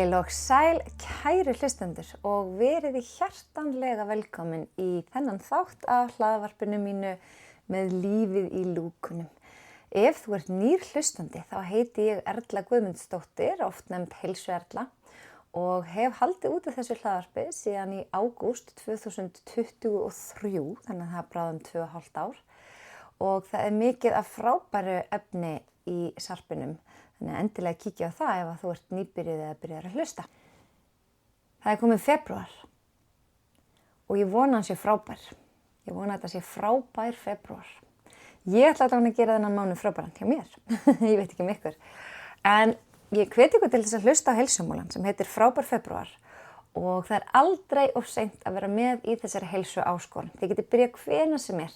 Heil og sæl, kæri hlustendur og veriði hjartanlega velkomin í þennan þátt af hlaðvarpinu mínu með lífið í lúkunum. Ef þú ert nýr hlustandi þá heiti ég Erla Guðmundsdóttir, oft nefnd Heilsu Erla, og hef haldið út af þessu hlaðvarpi síðan í ágúst 2023, þannig að það er bráðum 2,5 ár. Og það er mikið af frábæru efni í sarpinum. Þannig að endilega kíkja á það ef þú ert nýbyrjuð eða byrjar að hlusta. Það er komið febrúar og ég vona hann sé frábær. Ég vona að þetta sé frábær febrúar. Ég ætla að gera þennan mánuð frábæran hjá mér. Ég veit ekki um ykkur. En ég hveti ykkur til þess að hlusta á heilsumólan sem heitir Frábær febrúar og það er aldrei of seint að vera með í þessari heilsu áskorun. Þið getið byrjað hvenær sem er.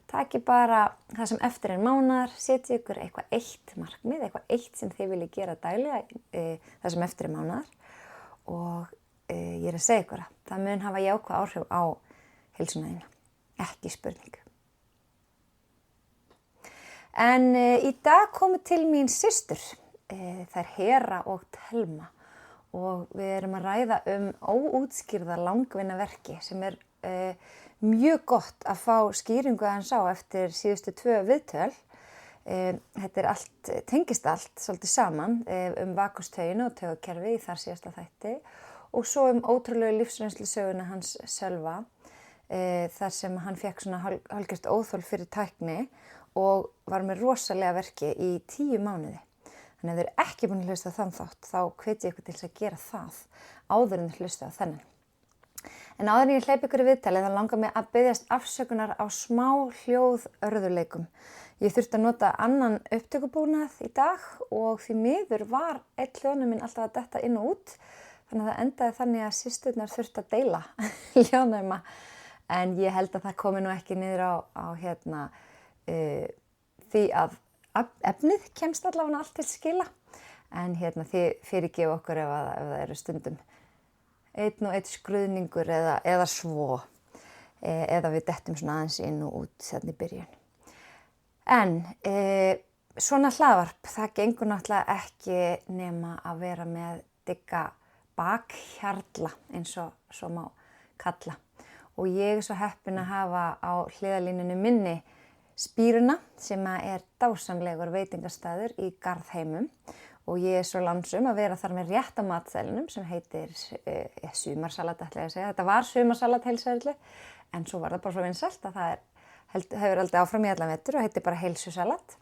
Takið bara það sem eftir er mánaðar, setjið ykkur eitthvað eitt markmið, eitthvað eitt sem þið viljið gera daglega, það sem eftir er mánaðar. Og ég er að segja ykkur að það mun hafa jákvæð áhrif á heilsuna þína, ekki spurning. En í dag komu til mín systur, þær Hera og Telma. Og við erum að ræða óútskýrða langvinna verki sem er mjög gott að fá skýringu hans á eftir síðustu 2 viðtöl. Þetta er allt, tengist allt svolítið saman vakustaugina og taugakerfi í þar síðasta þætti og svo ótrúlegu lífsreynslusöguna hans Sölva þar sem hann fékk svona hálfgert óþol fyrir tækni og var með rosalega verki í 10 mánuði. Þannig að þið eru ekki búin að hlusta á þann þátt, þá hvet ég ykkur til þess að gera það áður en þið hlusta á þennan. En áður en ég hleypi ykkur í viðtalið þá langar mig að biðjast afsökunar á smá hljóðörðuleikum. Ég þurfti að nota annan upptökubúnað í dag og því miður var einn hljóðnum minn alltaf að detta inn og út. Þannig að það endaði þannig að systurnar þurfti að deila hljóðnæma. En ég held að það komi nú ekki niður á því að efnið kemst allavega allt til skila. En þið fyrirgefa okkur ef það eru stundum einn og einn skruðningur eða svo, eða við dettum svona aðeins inn og út þarna í byrjun. En svona hlaðvarp, það gengur náttúrulega ekki nema að vera með digga bakhjarla eins og svo má kalla. Og ég er svo heppin að hafa á hliðarlínunni minni Spíruna sem er dásamlegur veitingastæður í Garðheimum. Og ég er svo lánsum að vera þar með rétta matseðlinum sem heitir sumarsalat, ætla ég að segja. Þetta var sumarsalat heilsuerlu, en svo var það bara svo vinsælt að það hefur aldrei áfram í allan vetur og heitir bara heilsusalat.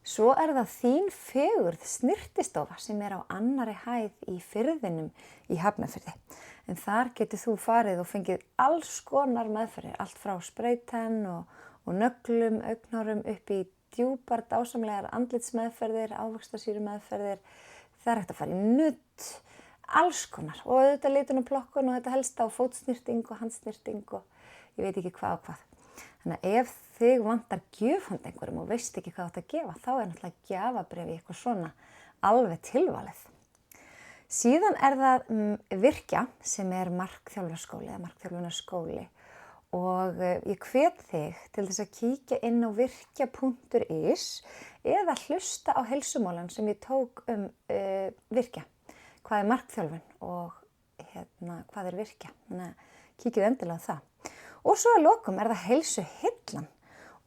Svo er það þín fegurð snyrtistofa sem er á annarri hæð í firðinum í Hafnarfirði. En þar getur þú farið og fengið alls konar meðferðir, allt frá spraytan og nöglum, augnhárum upp í djúpar, dásamlegar andlitsmeðferðir, ávöxtasýrumeðferðir. Það er hægt að fara í nudd, alls konar. Og auðvitað litun og plokkun og þetta helst á fótsnyrting og handsnyrting og ég veit ekki hvað og hvað. Þannig að ef þig vantar gjöf handa einhverjum og veist ekki hvað þú átt að gefa, þá er náttúrulega gjafabréf í eitthvað svona alveg tilvalið. Síðan er það Virkja sem er markþjálfarskóli eða markþjálfunarskóli. Og ég hvet þig til þess að kíkja inn á virkja.is eða hlusta á heilsumólan sem ég tók Virkja. Hvað er markþjálfun og hvað er Virkja? Þannig að kíkið endilega á það. Og svo að lokum er það heilsuhillan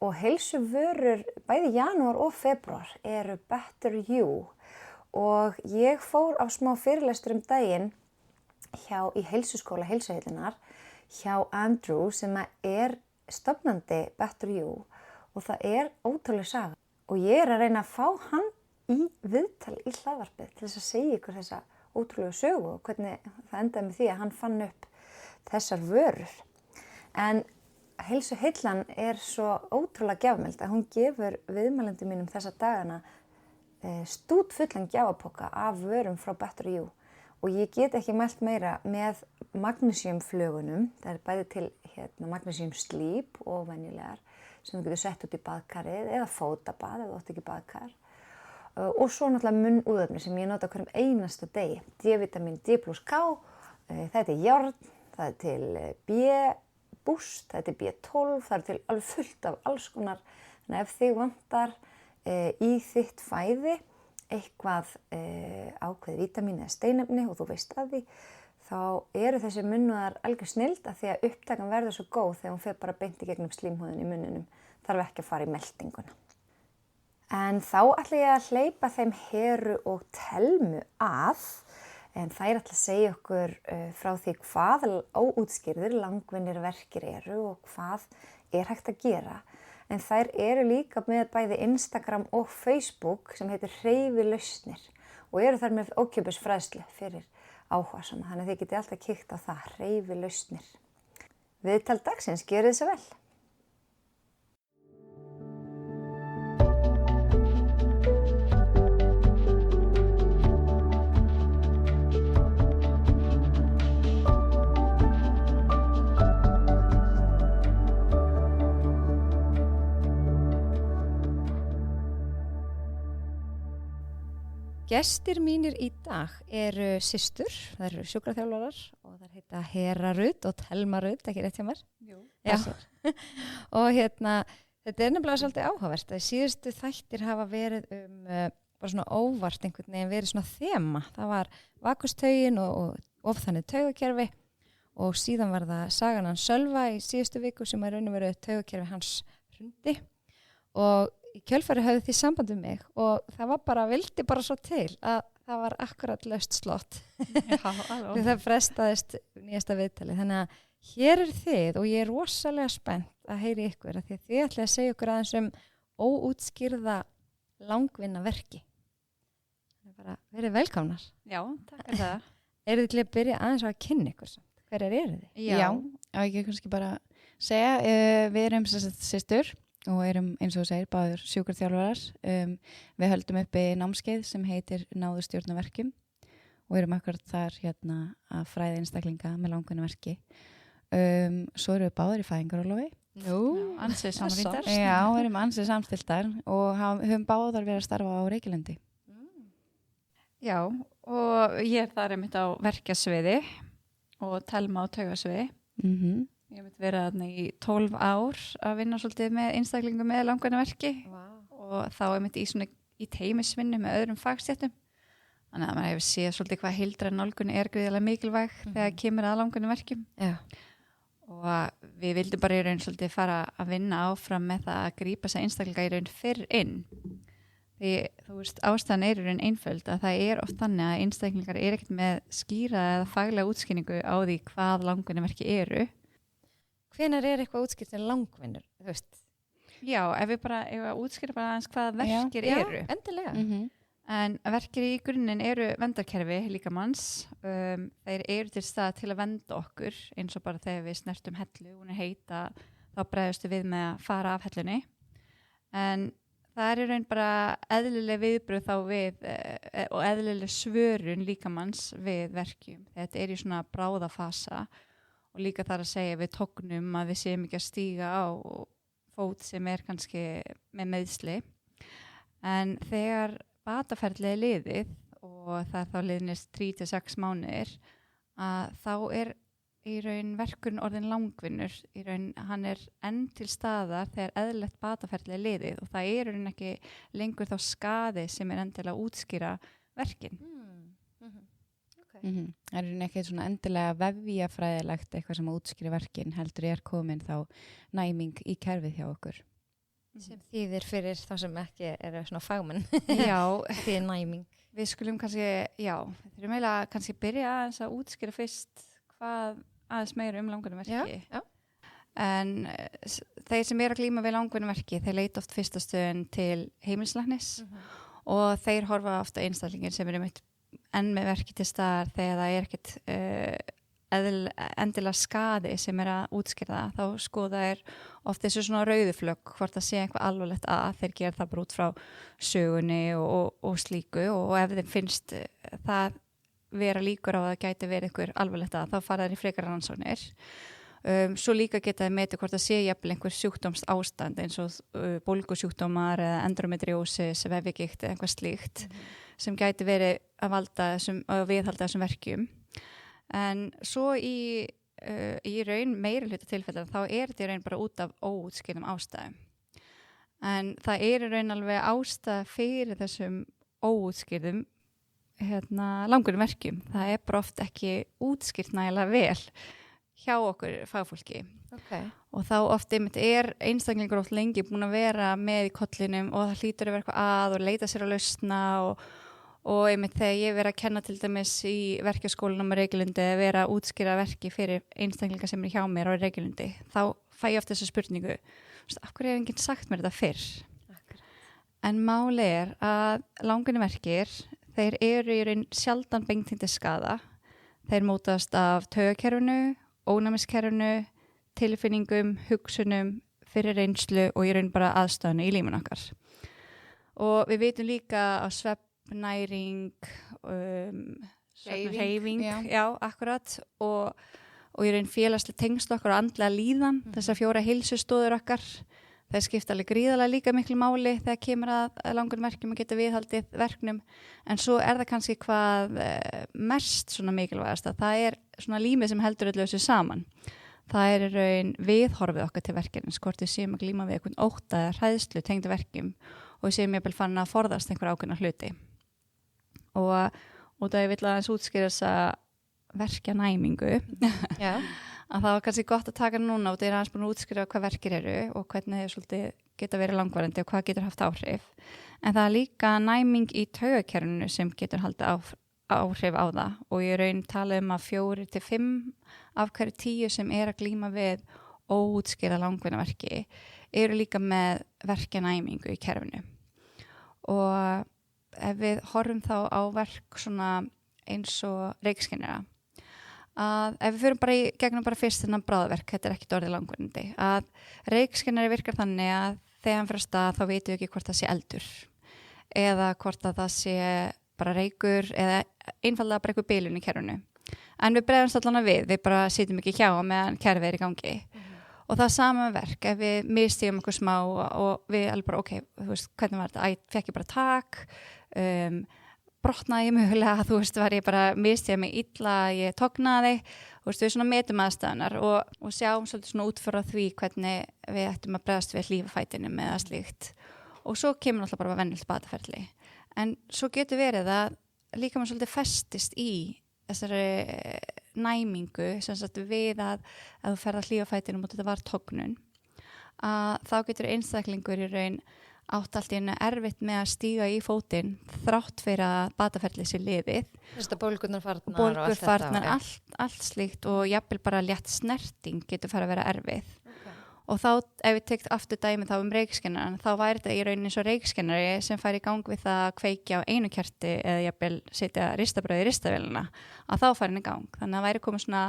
og heilsuvörur bæði janúar og febrúar eru Better You. Og ég fór á smá fyrirlestur daginn í heilsuskóla heilsuhillunar hjá Andrew sem er stofnandi Better You og það er ótrúleg saga. Og ég er að reyna að fá hann í viðtal í hlaðvarpið til þess að segja ykkur þessa ótrúlegu sögu og hvernig það endaði með því að hann fann upp þessar vörur. En heilsuheillan er svo ótrúlega gjafmild að hún gefur viðmælendum mínum þessa dagana stútfullan gjafapoka af vörum frá Better You. Og ég get ekki mælt meira með magnesiumflögunum. Það er bæði til magnesiumslíp og venjulegar sem þú getur sett út í baðkarið eða fótabað ef þú átt ekki baðkar. Og svo náttúrulega munnúðefni sem ég nota hverjum einasta degi. D-vitamin D plus K, það er til járn, það er til B-boost, það er til B12, það er til alveg fullt af alls konar. Þannig að ef þig vantar í þitt fæði eitthvað ákveðið vítamín eða steinefni og þú veist að því, þá eru þessi munnúðar algjör snilld að því að upptakan verður svo góð þegar hún fer bara beint í gegnum slímhúðin í munninum, þarf ekki að fara í meltinguna. En þá ætla ég að hleypa þeim Heru og Thelmu að, en þær ætla að segja okkur frá því hvað óútskýrðir langvinnir verkir eru og hvað hægt að gera. En þær eru líka með bæði Instagram og Facebook sem heitir Hreyfilausnir og eru þar með ókeypis fræðslu fyrir áhugasama. Þannig að þið getið alltaf kíkt á það, Hreyfilausnir. Viðtal dagsins, gjörið þið svo vel. Gestir mínir í dag eru systur, það eru sjúkraþjálfarar og það heita Hera Rut og Thelma Rut, ekki rétt hjá mér? Jú. Já. Og þetta er nefnilega svolítið áhugavert. Síðustu þættir hafa verið bara svona óvart einhvern veginn, verið svona þema. Það var vakustaugin og ofþannið taugakerfi og síðan var það sagan hans Sölva í síðustu viku sem er raun og veru taugakerfi hans hrundi og í kjölfari höfðu því samband um mig og það var bara, vildi bara svo til að það var akkurat laust slott. Já, alveg. Það frestaðist nýjasta viðtali. Þannig að hér er þið og ég er rosalega spennt að heyri ykkur að þið ætlaði að segja ykkur aðeins óútskýrða langvinna verki. Það er bara verið velkomnar. Já, takk fyrir það. Eru þið til að byrja aðeins á að kynna ykkur samt? Hverjar eru þið? Já, ég kannski bara segja, við erum systur og erum eins og þú segir báður sjúkraþjálfarar. Við höldum uppi námskeið sem heitir Náðu stjórn á verkjum og erum akkurat þar að fræða einstaklinga með langvinna verki. Svo erum við báður í fæðingarorlofi. Nú, ansið samrýndar. Já, erum ansið samstiltar og höfum báðar verið að starfa á Reykjalundi. Já, og ég er þar einmitt á verkjasviði og Thelma á taugasviði. Ég hef verið þarna í 12 ár að vinna svolítið með einstaklingum með langvinna verki og þá einmitt í teymisvinnu með öðrum fagstéttum. Þannig að maður hefur séð svolítið hvað heildræn nálgun er gríðarlega mikilvæg þegar kemur að langvinna verkjum. Já. Og við vildum bara í raun svolítið fara að vinna áfram með það að grípa þessa einstaklinga í raun fyrr inn. Því þú veist, ástæðan er í raun einföld að það er oft þannig að einstaklingar er ekkert með skýra eða faglega útskýringu á því hvað langvinna verki eru. Hvenær er eitthvað útskýrt en langvinnur, þú veist? Já, ef við útskýra bara aðeins hvað verkir eru. Já, endilega. En verkir í grunninn eru verndarkerfi líkamanns. Þeir eru til stað til að vernda okkur eins og bara þegar við snertum hellu, hún er heita, þá bregðustu við með að fara af hellunni. En það er í raun bara eðlileg viðbrögð þá við og eðlileg svörun líkamanns við verkjum. Þetta er í svona bráðafasa. Og líka þar að segja við tóknum að við séum ekki að stíga á fót sem er kannski með meiðsli. En þegar bataferlið er liðið og það er þá liðnist 3-6 mánuðir að þá er í raun verkurinn orðin langvinnur. Í raun hann er enn til staðar þegar eðlilegt bataferlið er liðið og það er í raun ekki lengur þá skaði sem er endilega að útskýra verkinn. Það er ekki svona endilega vefjafræðilegt eitthvað sem útskýrir verkin heldur er komin þá næming í kerfið hjá okkur. Sem þýðir fyrir þá sem ekki eru svona fagmenn. Já, því er næming. Við skulum kannski, við þurfum eiginlega kannski byrja aðeins að útskýra fyrst hvað aðeins meira langvinna verki. Já. En þeir sem eru að glíma við langvinna verki, þeir leita oft fyrstastöðun til heimilislæknis og þeir horfa ofta einstaklingir sem eru enn með verki til staðar þegar það er ekkert endilega skaði sem er að útskýra það, þá skoða er oft þessu svona rauðuflögg hvort það sé eitthvað alvarlegt að þeir gera það bara út frá sögunni og slíku og ef þeim finnst það vera líkur á að það gæti verið eitthvað alvarlegt að þá fara þeir í frekara rannsóknir. Svo líka geta þeir metið hvort það sé jafnvel einhver sjúkdómst ástand eins og bólgusjúkdómar eða endometriósis, vefjagigt eða eitthvað slíkt sem gæti verið að valda að viðhalda þessum verkjum. En svo í raun meiri hluta tilfellar þá er þetta í raun bara út af óútskýrðum ástæðum. En það er í raun alveg ástæða fyrir þessum óútskýrðum langunum verkjum. Það er bara oft ekki útskýrt nægilega vel hjá okkur fagfólki. Okay. Og þá oft einmitt einstaklingur oft lengi búin að vera með í kollinum og það hlýtur að vera eitthvað að og leita sér að lausna og einmitt þegar ég verið að kenna til dæmis í verkjaskólanum á Reykjalundi eða vera að útskýra verki fyrir einstaklingar sem hjá mér á Reykjalundi, þá fæ ég oft þessa spurningu, af hverju hefur enginn sagt mér þetta fyrr? En máli að langunum verkir, þeir eru í raun sjaldan beintindi skaða. Þeir mótast af taugakerfinu, ónæmiskerfinu, tilfinningum, hugsunum, fyrir reynslu og í raun bara aðstæðinu í lífinu okkar. Og við vitum líka að svefn, næring, hreyfing, já, akkurat, og í raun félagslega tengsl okkar og andlega líðan, þessar 4 heilsustóður okkar. Það skipta alveg gríðarlega líka miklu máli þegar kemur að langunum verkjum að geta viðhaldið verknum, en svo það kannski hvað mest svona mikilvægast að það svona límið sem heldur öllu þessu saman. Það í raun viðhorfið okkar til verkefnis, hvort við séum að glíma við einhvern ótta eða hræðslu tengdu verkjum og við séum jafnvel farin að forðast einhver ákveðna hluti. Og það ég vil aðeins útskýra þessa verkjanæmingu. Já. Að það var kannski gott að taka núna og það aðeins búin að útskýra hvað verkir eru og hvernig þau svolítið geta verið langvarandi og hvað getur haft áhrif. En það er líka næming í taugakerfinu sem getur haldið áhrif á það og ég raun tala að 4 til 5 af hverju 10 sem að glíma við óútskýrða langvinnaverki eru líka með verkjanæmingu í kerfinu. Og ef við horfum þá á verk svona eins og reykskynjara, að ef við fyrir bara í gegnum bara fyrst þennan bráðverk, þetta ekki orðið langvinnandi, að reykskynjari virkar þannig að þegar hann fyrir að stað þá veitum við ekki hvort það sé eldur eða hvort að það sé bara reykur eða einfallega bara eitthvað bilun í kerfinu. En við bregðumst allan að við bara sitjum ekki hjá meðan kerfið í gangi. Og það sama með verk, ef við misstíðum okkur smá og við alveg bara, ok, þú veist, hvernig var þetta? Fekk ég bara tak, brotnaði ég mögulega, þú veist, var ég bara misstíða mig illa, ég tognaði, þú veist, við svona metum aðstæðunar og sjáum svolítið svona útföra því hvernig við ættum að bregðast við lífafætinum eða slíkt. Og svo kemur náttúrulega bara venjulegt bataferli. En svo getur verið að líka maður svolítið festist í þessari næmingu, sem sagt við að þú ferð að lífafætinum og þetta var tognun, að þá getur einstaklingur í raun átt allt í einu erfitt með að stíga í fótinn þrátt fyrir að bataferlið sé liðið. Þetta bólgurnar farnar Bólgur og allt farnar, þetta. allt slíkt og jafnvel bara létt snerting getur farið að vera erfið. Okay. Og þá, ef við tekt aftur dæmi þá reykskynnaran, þá væri þetta í rauninni svo reykskennari sem fær í gang við það að kveikja á einu kerti eða jafnvel setja ristabrauð í ristavélina, að þá fær hann í gang. Þannig að það væri komið svona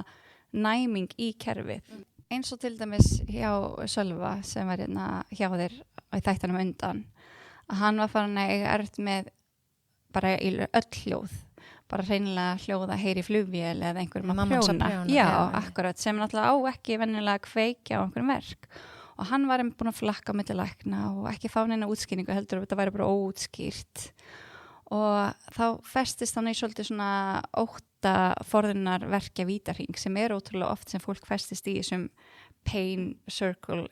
næming í kerfið. Eins og til dæmis hjá Sölva sem var hérna hjá þér í þættanum undan, að hann var farin að eiga erfitt með bara í öll hljóð, bara hreinlega hljóð að heyri flugvél eða einhverjum að prjóna. Já, akkurat, sem náttúrulega á ekki venjulega að kveikja á einhverjum verk. Og hann var búin að flakka á milli lækna og ekki fá neina útskýringu, heldur að þetta væri bara óútskýrt. Og þá festist hann í svolítið svona ótta forðunar verkja vítarhring sem ótrúlega oft sem fólk festist í þessum pain circle.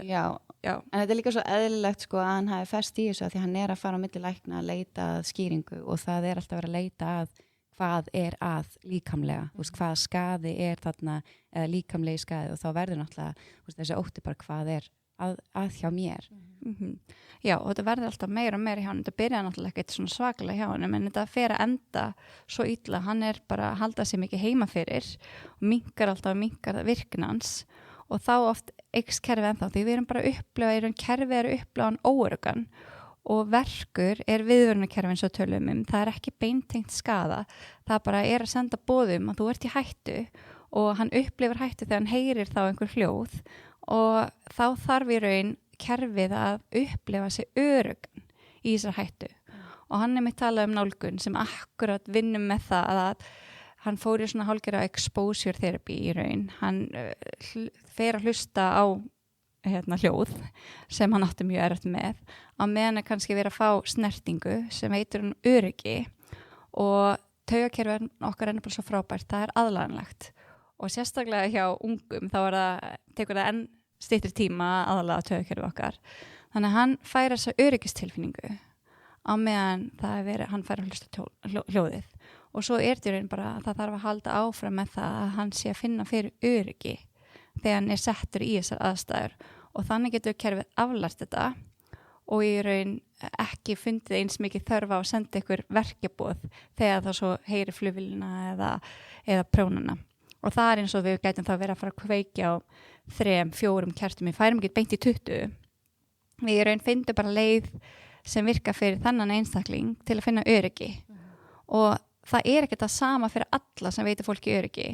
Já, en þetta er líka svo eðlilegt sko að hann hafi fest í þessu að því hann að fara á milli lækna að leita að skýringu og það alltaf verið að leita að hvað að líkamlega, hvað skaði þarna eða líkamlegi skaði og þá verður náttúrulega þessi ótti bara hvað að hjá mér. Já, og þetta verður alltaf meira og meira hjá hann, þetta byrjaði náttúrulega ekkert svona svakalega hjá hann, en þetta fer að enda svo illa, hann bara að halda sig mikið heima fyrir og minkar virknans og þá oft eykst kerfið ennþá því við erum bara að upplifa, kerfið upplifan óöruggan og verkur viðvörunarkerfið eins og tölum það ekki beintengt skaða, það bara að senda boðum að þú ert í hættu og hann upplifir hættu þegar hann heyrir þá einhver hljóð og þá þarf í raun kerfið að upplifa sig öruggan í þessar hættu og hann mitt talað nálgun sem akkurat vinnum með það að hann fór í svona hálfgerða exposure therapy í raun. Hann fer að hlusta á hljóð sem hann átti mjög erfitt með á meðan að kannski vera að fá snertingu sem heitir hann öryggi og taugakerfið okkar bara svo frábært, það aðlaganlegt og sérstaklega hjá ungum þá tekur það enn styttri tíma aðlaga taugakerfið okkar. Þannig að hann fær þessa öryggistilfinningu á meðan það verið, hann fær að hlusta hljóðið og svo þetta í raun bara að það þarf að halda áfram með það að hann sé að finna fyrir öryggi þegar hann settur í þessar aðstæður og þannig getur kerfið aflært þetta og í raun ekki fundið eins mikið þörfa að senda ykkur verkjaboð þegar það svo heyri flugvélina eða prjónana. Og það eins og við gætum þá verið að fara að kveikja á 3-4 kertum, við færum ekki beint í 20. Við í raun finnum bara leið sem virka fyrir þennan einstakling til að finna öryggi. Og það ekki það sama fyrir alla sem veitir fólki öryggi.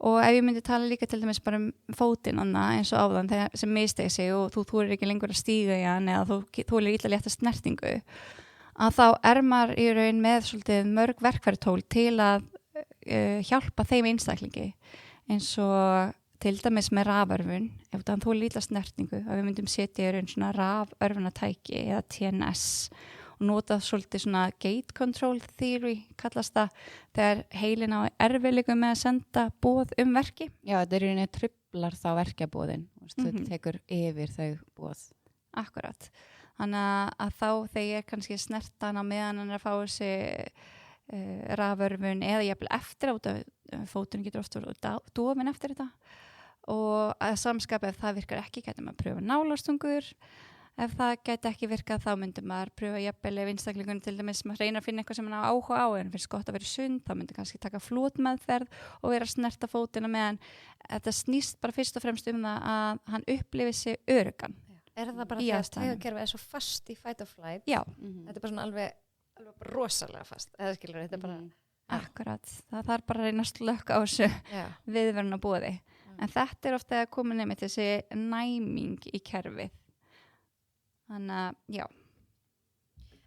Og ef ég myndi tala líka til dæmis bara fótinn eins og áðan þegar sem mistegi sig og þú þorir ekki lengur að stíga í hann eða þú þolir illa létta snertingu að þá maður í raun með svolítið mörg verkfæratól til að hjálpa þeim einstaklingi eins og til dæmis með raförfun ef þú þolir illa snertingu að við myndum setja í raun svona raförfunatæki eða TNS og nota svolítið svona gate control theory kallast það þegar heilin á erfiðleikum með að senda boð verki. Já, þetta í rauninni truflar þá verkjaboðin þú tekur yfir þau boð. Akkurat. Þannig að þá þegar kannski snertan á meðan hann að fá þessi raförfun eða jafnvel eftir á fóturinn getur oft dofin eftir þetta og að samskapa ef það virkar ekki getur maður að pröfa nálastungur. Ef það gæti ekki virkað þá myndi maður pröfa jafnvel ef einstaklingunum til dæmis maður reyna að finna eitthvað sem hann á áhuga á en finnst gott að vera í sund, þá myndi kannski taka flótmeðferð og vera að snerta fótina meðan þetta snýst bara fyrst og fremst það að hann upplifi sig öruggan. Er það bara því að taugakerfið svo fast í fight or flight? Já. Þetta bara svona alveg rosalega fast, eða skilur þetta bara... Akkurat, það þarf bara að reyna að slökka á þessu viðveruna boði. En þetta ofta að koma nefnir þessi næming í kerfið. Þannig að, já.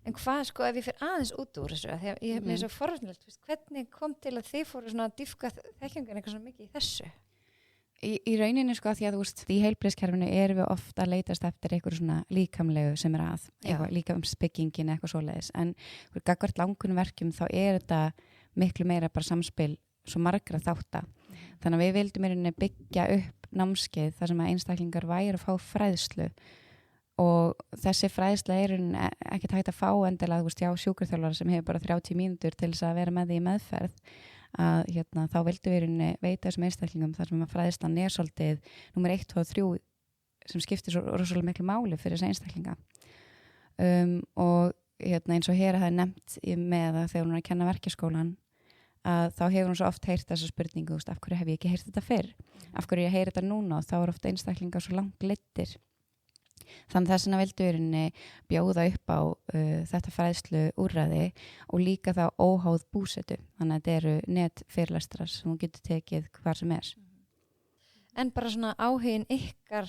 En hvað, sko, ef ég fyrir aðeins út úr þessu, þegar ég hef með þessu forvöldnilegt, hvernig kom til að þið fóru svona að dýfka þekkingun eitthvað svona mikið í þessu? Í rauninni, sko, því að þú veist, í heilbrigðiskerfinu erum við ofta að leitast eftir eitthvað svona líkamlegu sem að, líkamsbyggingin eitthvað svoleiðis, en gagnvart langunum verkjum þá þetta miklu meira bara samspil svo margra þátta. Þannig að við vildum í rauninni byggja upp námskeið þar sem að einstaklingar væru að fá fræðslu og þessi fræðsla ekki hægt að fá endilega, þú veist, já, sjúkraþjálfara sem hefur bara 30 mínútur til þess að vera með því í meðferð að þá vildum við veita þessum einstaklingum þar sem að fræðslan svolítið númer 1, 2 og 3 sem skiptir svo rosalega miklu máli fyrir þessi einstaklinga og eins og hér það nefnt með að þegar hún að kenna verkjaskólan að þá hefur hún svo oft heyrt þessa spurningu, þú veist, af hverju hef ég ekki heyrt þetta fyrr af hverju ég heyri þetta núna og þá ofta einstaklingar svo langt leiddir. Þannig þess vegna vildum við bjóða upp á þetta fræðslu úrræði og líka þá óháð búsetu. Þannig að þetta eru netfyrirlestrar sem hún getur tekið hvar sem er. En bara svona áhugin ykkar,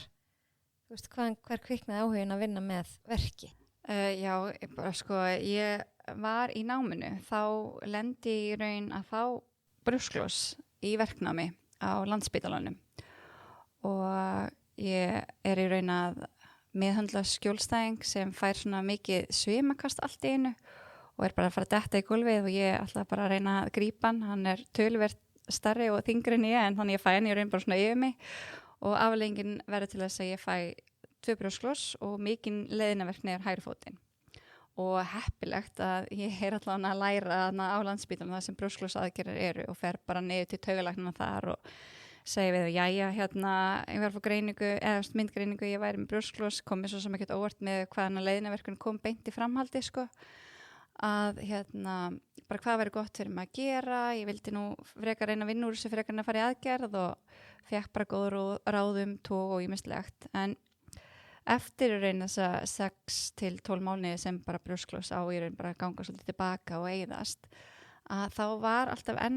þú veist, hver kviknaði áhugin að vinna með verki? Já, ég var í náminu, þá lendi í raun að fá brjósklos í verknámi á Landspítalanum og ég í raun að meðhandla skjólstæðing sem fær svona mikið svimakast allt í einu og bara að fara að detta í gólfið og ég ætla bara að reyna að grípa hann töluvert starri og þyngri en ég en þannig ég fæ hann í raun bara svona yfir mig og afleggingin verður til þess að ég fæ 2 brjósklos og mikinn leiðinaverk niður hægri fótinn og heppilegt að ég allavega að læra á Landspítalanum það sem brjósklosaðgerðir eru og fer bara niður til taugalæknanna þar og segi við, jæja, ég var að fá greiningu, eða myndgreiningu, ég væri með brjósklos, komið svo sem ekkert óvart með hvaðan að leiðinaverkun kom beint í framhaldi, sko, að bara hvað væri gott fyrir maður að gera, ég vildi nú frekar reyna að vinna úr þessu frekar en að fara í aðgerð og fekk bara góður ráðum, tóg og ýmislegt, en eftir reyna þessa 6-12 mánuði sem bara brjósklos á, ég reyna bara að ganga svolítið tilbaka og eyðast, að þá var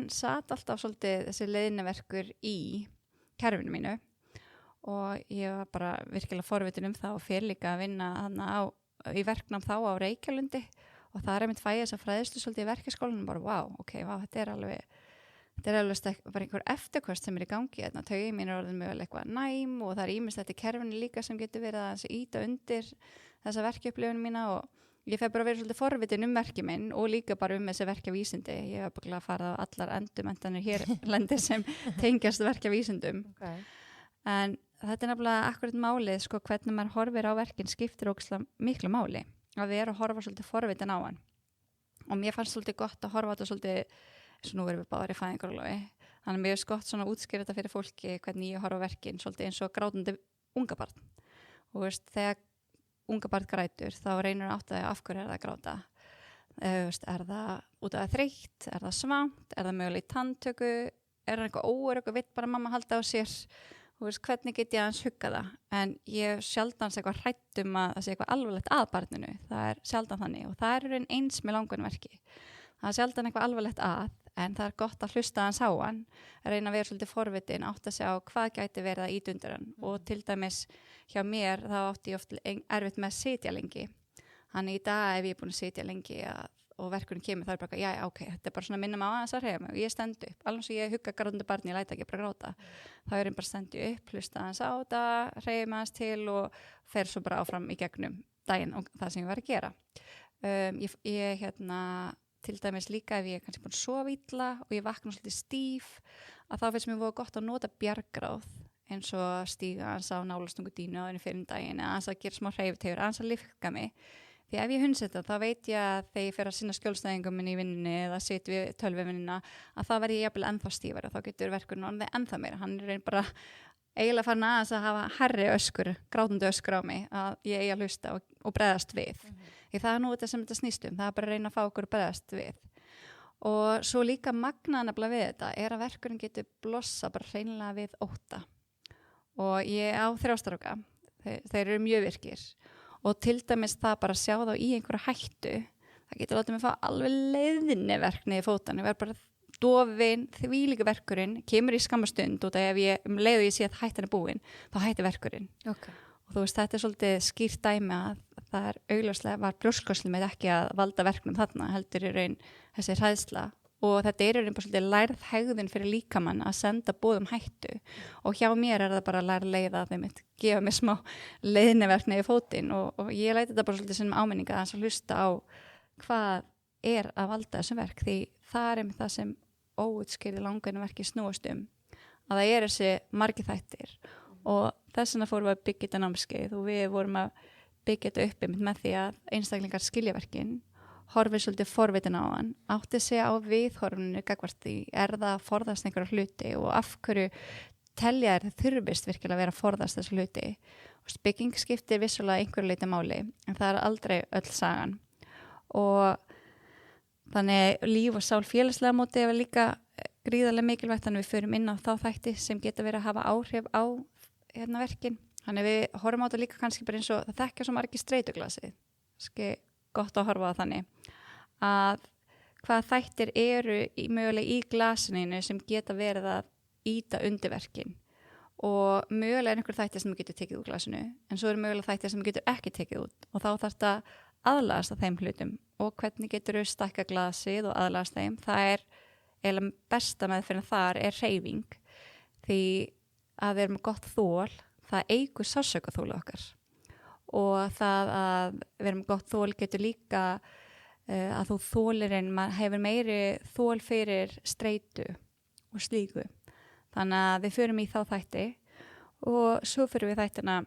satt alltaf svolítið þessi leiðinaverkur í kerfinu mínu og ég var bara virkilega forvitin það og fyrir líka að vinna í verknám þá á Reykjalundi og það einmitt fæði þess að fræðslu svolítið í verkjaskólanum bara þetta er alveg bara einhver eftirkost sem í gangi taugin mín orðin mögulega eitthvað næm og það ýmislegt í kerfinu líka sem getur verið að íta undir þessa verkjaupplifun mína og ég fæ bara að vera svolítið forvitin verkið minn og líka bara þessi verkjavísindi. Ég hef bara farið á allar endumentanir hér lendi sem tengjast verkjavísindum. Okay. En þetta er nefnilega akkurat málið, sko, hvernig maður horfir á verkin skiptir ógeðslega miklu máli. að vera að horfa svolítið forvitin á hann og mér fannst svolítið gott að horfa á þetta svolítið eins og nú erum við báðar í fæðingarorlofi þannig að mér er gott svona að útskýra þetta fyrir fólki hvernig ég horfa á verkin svolítið eins og grátandi unga barn og veist, þegar unga barn grætur þá reynir hann átt að af hverju það að gráta er það út af þreytt, er það svangt, er það mögulega í tanntöku, er það eitthvað óörugg og vill bara mamma halda á sér og veist, hvernig get ég aðeins hugga það en ég sjaldans eitthvað hrætt að það sé eitthvað alvarlegt að barninu það er sjaldan þannig og það er eins með langunverki það er sjaldan eitthvað alvarlegt að en það er gott að hlusta hans á hann reyna að vera svolítið forvitin átt að segja á hvað gæti verið að ít undir hann og til dæmis hjá mér þá átti ég oft erfitt með að sitja lengi Þannig í dag ef ég er búin að sitja lengi og verkurinn kemur þá er bara, já, ok, þetta er bara svona minnum á aðeins að hreyfa mig og ég stend upp. Alveg sem ég hugga grátandi barni, ég læta ekki bara gráta. Þá er ég bara stendi upp, hlusta aðeins á þetta, hreyfa mig aðeins til og fer svo bara áfram í gegnum daginn og það sem ég var að gera. Ég til dæmis líka ef ég er kannski búin að sofa illa og ég vakna svolítið stíf, að þá finnst mér voru gott að nota bjargráð eins og stíga aðeins á nálastungu dínu á þenni fyrir daginn, aðeins að gera smá hreyfitegur, aðeins að liðka mig. Því ef ég hunsa þetta, þá veit ég að þegar ég fer að sinna skjólstæðingum minni í vinnunni eða sit við tölvuvinnuna, að þá verð ég jafnvel ennþá stífari og þá getur verkurinn orðið ennþá meira. Hann er bara eiginlega farin aðeins að hafa herri öskur, grátandi öskur á mig, að ég eigi að hlusta og bregðast við. Því það er nú þetta sem þetta snýst það er bara að reyna að fá okkur að bregðast við. Og svo líka magnaða nefnilega við þetta er að verkurinn getur blossa bara hreinlega við ótta. Og ég á 3 stráka, þeir eru mjög virkir. Og til dæmis það bara að sjá þá í einhverja hættu, það getur látið mig fá alveg leiðinniverkni í fótann. Ég verð bara dofin, þvílíka verkurinn, kemur í skammastund og ef ég leiðu ég sé að hættan er búin, þá hætti verkurinn. Okay. Og þú veist, þetta er svolítið skýrt dæmi að það er augljóslega, var brjóstkostlum með ekki að valda verknum þarna, heldur í raun þessi hræðsla. Og þetta er bara svolítið lærð hegðun fyrir líkamann að senda boðum hættu og hjá mér er það bara að læra leiða að þeim gefa mér smá leiðniverkni í fótinn og ég læti þetta bara svolítið sem áminninga að hlusta á hvað er að valda þessum verk því það er það sem óútskýrði langarverki snúast að það er þessi margir þættir og þess vegna fórum við að byggja þetta námskeið og við vorum að byggja þetta upp með því að einstaklingar skilja verkin horfið svolítið forvitin á hann, átti sig á viðhorfinu gagvart því, er það að forðast einhverja hluti og af hverju telja þér þurfist virkilega að vera að forðast þessu hluti. Bygging skiptir vissulega einhverju leyti máli, en það er aldrei öll sagan. Og þannig líf og sál félagslega móti er líka gríðarlega mikilvægt, þannig við förum inn á þá þætti sem geta verið að hafa áhrif á verkin. Þannig við horfum á þetta líka kannski bara eins og það þekkja svo margir streituglasið. Gott að horfa á þannig að hvað þættir eru mögulega í glasinu sem geta verið að ýta undir verkin og mögulega er einhver þættir sem getur tekið úr glasinu en svo eru mögulega þættir sem getur ekki tekið út og þá þarf þetta aðlagast að þeim hlutum og hvernig getur við stækka glasið og aðlagast þeim það er eiginlega besta með fyrir þar er hreyfing því að við erum gott þól það eykur sársaukaþolið okkar og það að vera með gott þól getur líka að þú þólir maður hefur meiri þól fyrir streitu og slíku. Þannig að við förum í þá þætti og svo förum við þættina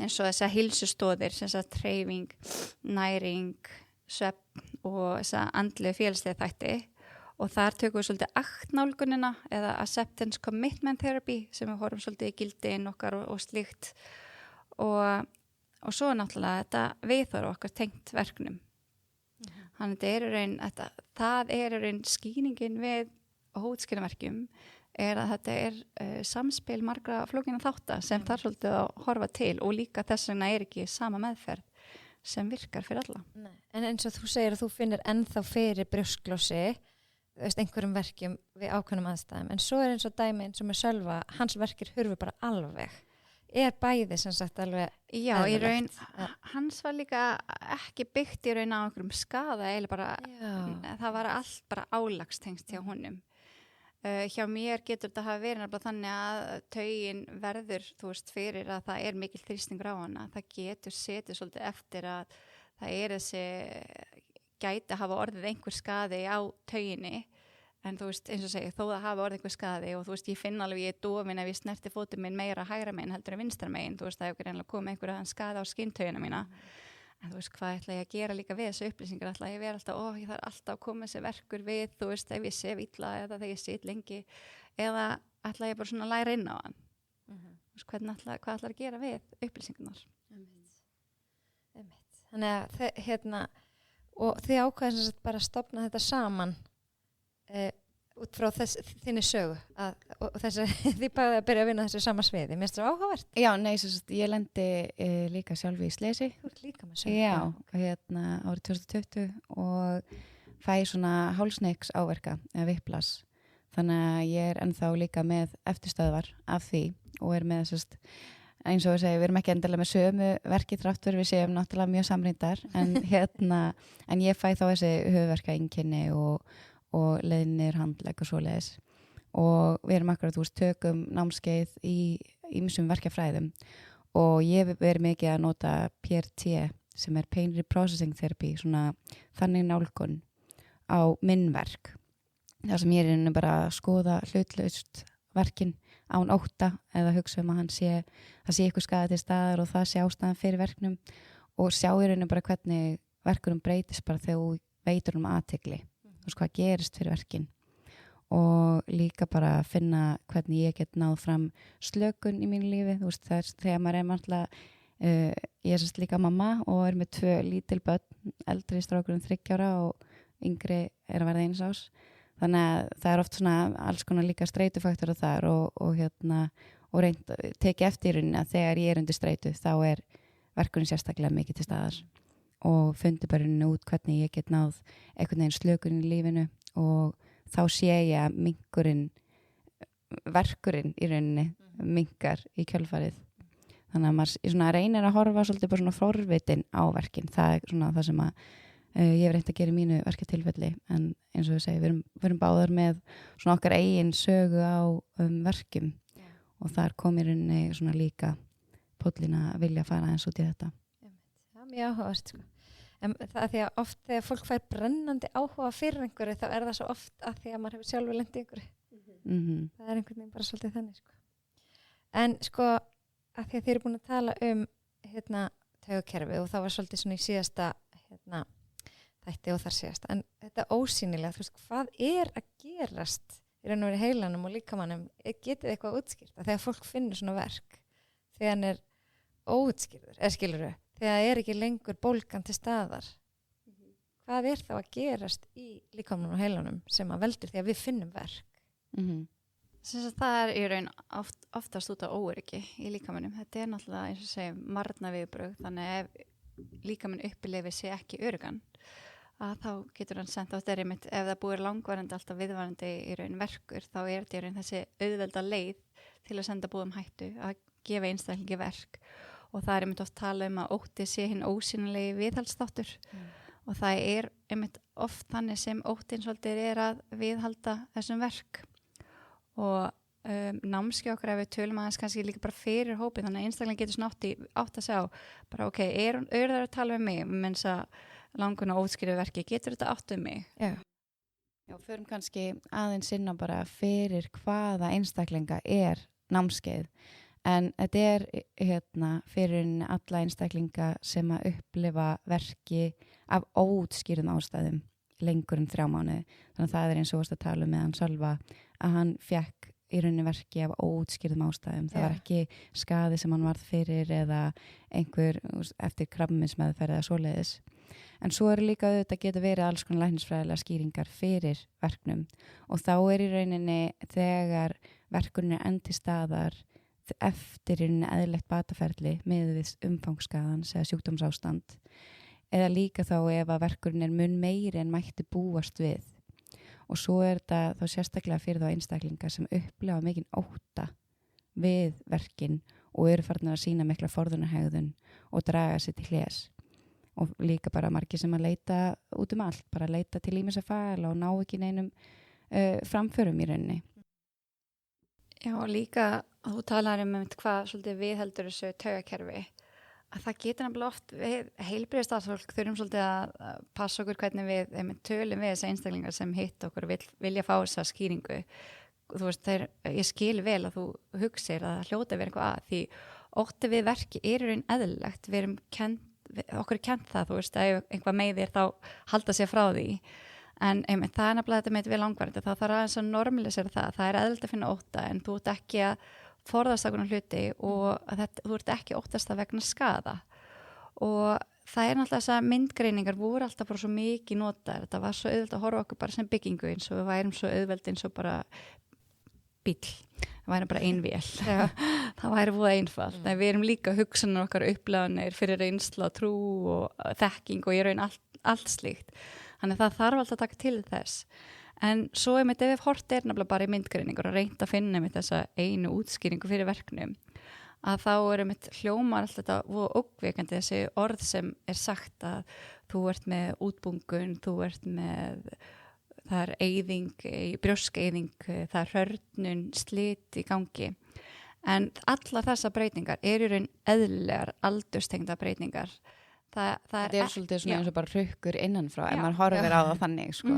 eins og þess að heilsustóðir, sem sagt hreyfing, næring, svefn og þess að andlegu félagslega þætti og þar tökum við svolítið aktnálgunina eða acceptance commitment therapy sem við horfum svolítið í gildin okkar og slíkt og svo náttúrulega þetta viðhorf okkar tengt verknum. Þannig það er einn skýringin við hótskinaverkjum er að þetta er samspil margra flókina þátta sem þarf svolítið að horfa til og líka þess vegna er ekki sama meðferð sem virkar fyrir alla. Nei. En eins og þú segir að þú finnir ennþá fyrir brjósklossi einhverjum verkjum við ákveðnum aðstæðum en svo er eins og dæmi eins og með Sölva hans verkir hurfu bara alveg. Er bæði sem sagt alveg já, í raun, hans var líka ekki byggt í raun á einhverjum skaða eða bara, það var allt bara álagstengst hjá honum hjá mér getur þetta hafa verið nefnilega þannig að taugin verður þú veist fyrir að það er mikil þrýstingur á hana það getur setið svolítið eftir að það er þessi gæti að hafa orðið einhver skaði á tauginni en þú veist, eins og segja, þó það hafa orðið einhver skaði og þú veist, ég finn alveg ég er dofin ef ég snerti fótum minn meira hægra megin heldur en vinstra megin, þú veist, það hefur reynilega komið einhverja skaði á skinntaugina mína en þú veist, hvað ætla ég að gera líka við þessu upplýsingar, ætla ég að vera alltaf, ég þarf alltaf að koma þessi verkur við, þú veist, ef ég sef illa eða þegar ég sit lengi, eða ætla ég bara svona að læra inn á hann. Þú veist, hvað ætla að gera við upplýsingarnar? Þannig að og þið ákvæðum sem sagt bara að stofna þetta saman út frá þinni sögu og þið bæði að byrja að vinna þessu sama sviði. Mér finnst það áhugavert. Já, nei, ég lendi líka sjálf í slesi. Þú ert líka með sögu. Já, árið 2020 og fæ svona hálsneiks áverka eða vipplas. Þannig að ég er ennþá líka með eftirstöðvar af því og er með eins og við segjum, við erum ekki endilega með sömu verki þráttur, við séum náttúrulega mjög samrýndar en ég fæ þá þessi höfuðverkaeinkenni og leiðnir, handlegg og svoleiðis og við erum akkurat, tökum námskeið í ýmsum verkjafræðum og ég hef verið mikið að nota PRT sem er Pain Reprocessing Therapy, svona þannig nálgun á minnverk þar sem ég er bara að skoða hlutlaust verkin án ótta eða hugsa að það sé eitthvað skaði til staðar og það sé ástæðan fyrir verknum og sjá í rauninu bara hvernig verkunum breytist bara þegar þú veitur athygli hvað gerist fyrir verkin og líka bara finna hvernig ég get náð fram slökun í mínu lífi þegar maður er náttúrulega ég er líka mamma og er með 2 lítil börn, eldri strákurinn 3 ára og yngri er að verða 1 árs. Þannig að það er oft svona alls konar líka streitufaktor þar og reynd teki eftir í rauninni að þegar ég er undir streitu þá er verkurinn sérstaklega mikið til staðar og fundi bara út hvernig ég get náð einhvern veginn slökun í lífinu og þá sé ég að verkurinn í rauninni minkar í kjölfarið. Þannig að maður reynir að horfa svolítið bara svona forvitin á verkin. Það er svona það sem að ég hef reynt að gera í mínu verkeftilfelli en eins og við segjum, við erum báðar með svona okkar eigin sögu á verkjum og þar kom í rauninni svona líka póllin að vilja fara eins út í þetta. Já, mjög áhugavert sko. En það er því að oft þegar fólk fær brennandi áhuga fyrir einhverju þá er það svo oft að því að maður hefur sjálfur lent í einhverju. Það er einhvern veginn bara svolítið þannig sko. En sko að því að þið eru búin að tala taugakerfið og það var svolítið svona í síðasta þætti og þar síðast, en þetta ósýnilega, þú veist, hvað er að gerast í raun og veru heilanum og líkamannum, getið eitthvað útskýrt þegar fólk finnur svona verk þegar hann er óútskýrður, eða skilurðu, þegar það er ekki lengur bólgan til staðar hvað er þá að gerast í líkamanum og heilanum sem að veldur því að við finnum verk? Það er í raun oftast út á óöryggi í líkamannum, þetta er náttúrulega eins og segjum marna viðbrögð, þannig ef líkaminn uppilefi sé ekki öryggan að þá getur hann sent á styrjumit ef það búir langvarandi alltaf viðvarandi í raun verkur þá er þetta í raun þessi auðvelda leið til að senda búðum hættu að gefa einstaklingi verk og það er einmitt oft tala að ótti sé hinn ósýnilegi viðhaldsþáttur og það er einmitt oft þannig sem óttin svolítið er að viðhalda þessum verk og námski okkar ef við tölum aðeins kannski líka bara fyrir hópin þannig að einstaklingi getur svona átt að sjá bara ok, er það að tala um mig menns að langun og ótskýrðu verki, getur þetta átt um mig? Já, förum kannski aðeins inn á bara fyrir hvaða einstaklinga er námskeið en þetta er fyrir alla einstaklinga sem að upplifa verki af óútskýrðum ástæðum lengur en 3 mánuði þannig að það er eins og að tala með hann Sölva að hann fekk í rauninni verki af óútskýrðum ástæðum það var ekki skaði sem hann varð fyrir eða einhver eftir krabbameinsmeðferð eða svoleiðis en svo eru líka þetta geta verið alls konar læknisfræðilega skýringar fyrir verknum og þá er í rauninni þegar verkurinn er enn til staðar eftir í rauninni eðlilegt bataferli með við umfangsskaðans eða sjúkdómsástand eða líka þá ef að verkurinn er mun meiri en mætti búast við og svo er þetta þá sérstaklega fyrir þá einstaklingar sem upplifa mikinn ótta við verkin og eru farnir að sýna mikla forðunarhegðun og draga sér til hlés og líka bara margir sem að leita út allt, bara leita til ýmissa fæla og ná ekki neinum framförum í rauninni. Já, og líka að þú talar hvað svolítið viðheldur þessu taugakerfi að það getur nefnilega oft við heilbrigðisstarfsfólk þurfum svolítið að passa okkur hvernig við tölum við þessi einstaklingar sem hitt okkur vilja fá þessa skýringu. Þú veist, ég skil vel að þú hugsir að það hljóta verið eitthvað að því ótti við verki er í raun eðlilegt, við erum kennt okkur er kennt það, þú veist, að ef einhvað meiðir þá halda sér frá því. En einmitt, það er nefnilega þetta með við langvarandi, þá þarf aðeins að normalisera það er eðlilt að finna ótta, en þú ert ekki að forðast ákveðna hluti og þú ert ekki óttast að vegna skaða. Og það er náttúrulega þess að myndgreiningar voru alltaf bara svo mikið notaðar, þetta var svo auðvelt að horfa okkur bara sem byggingu eins og við værum svo auðveld eins og bara bíll, það væri bara ein vél. Það væri búið einfalt, en við erum líka hugsanir okkar uppleganir fyrir reynsla, trú og þekking og ég raun allt slíkt. Þannig það þarf alltaf að taka til þess. En svo ef við hort nefnilega bara í myndgreiningur og reynt að finna þessa einu útskýringu fyrir verknum, að þá hljómar alltaf þetta og ógveikandi þessi orð sem er sagt að þú ert með útbungun, þú ert með, það er eyðing, brjóskeyðing, það er hörnun, slit í gangi. En allar þessar breytingar eru í raun eðlilegar, aldurstengda breytingar. Það er svolítið svona eins og bara rukkur innanfrá ef maður horfir á það þannig sko.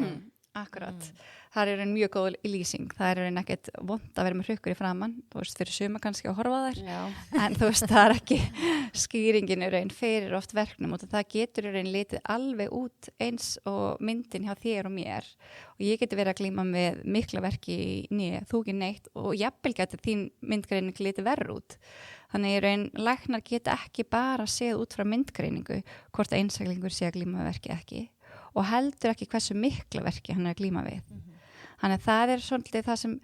Akkurat, það er mjög góð lýsing, það er ekkert vont að vera með rukkur í framann, þú veist, fyrir suma kannski að horfa þær, en þú veist, það er ekki skýringin í raun fyrir oft verknum og það getur í raun litið alveg út eins og myndin hjá þér og mér og ég geti verið að glíma með mikla verki í nýja, þú ekki neitt og jafnvel getur þín myndgreining litið verður út. Þannig í raun læknar geta ekki bara séð út frá myndgreiningu hvort einstaklingur sé að glíma með verki ekki og heldur ekki hversu mikla verki hann er að glíma við. Þannig að það er svolítið það sem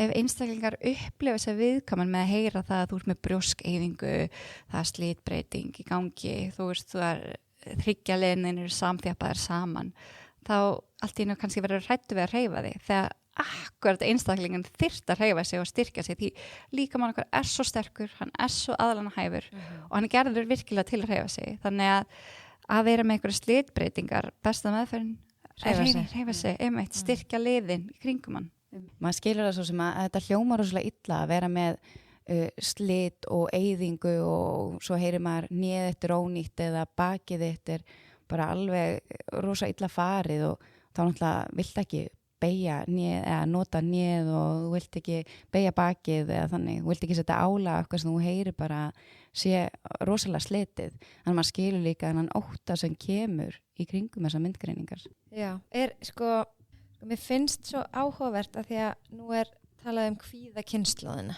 ef einstaklingar upplifa þess að viðkaman með að heyra það að þú ert með brjóskeyðingu, það er slitbreyting í gangi, þú veist, þú er hryggjarliðin eru samþjappaðir saman, þá allt í einu kannski verður hræddur við að hreyfa þig þegar akkurat einstaklingin þyrft að hreyfa sig og styrkja sig því líkamann okkar er svo sterkur, hann er svo aðlanahæfur og hann er gerður virkilega til að hreyfa sig. Þannig að vera með einhverja slitbreytingar, besta meðferðin hreyfa sig, einmitt, styrkja liðin í kringum hann. Maður skilur það svo sem að þetta hljómar rosalega illa að vera með slit og eyðingu og svo heyrir maður hnéð eftir ónýtt eða bakið eftir bara alveg rosa illa farið og þá náttúrulega vilt ekki beygja hnéð eða nota hnéð og þú vilt ekki beygja bakið eða þannig, þú vilt ekki setja álag eitthvað sem þú heyrir bara sé rosalega slitið. Þannig að maður skilur líka þennan ótta sem kemur í kringum þessar myndgreiningar. Já, mér finnst svo áhugavert að því að nú er talað kvíðakynslóðina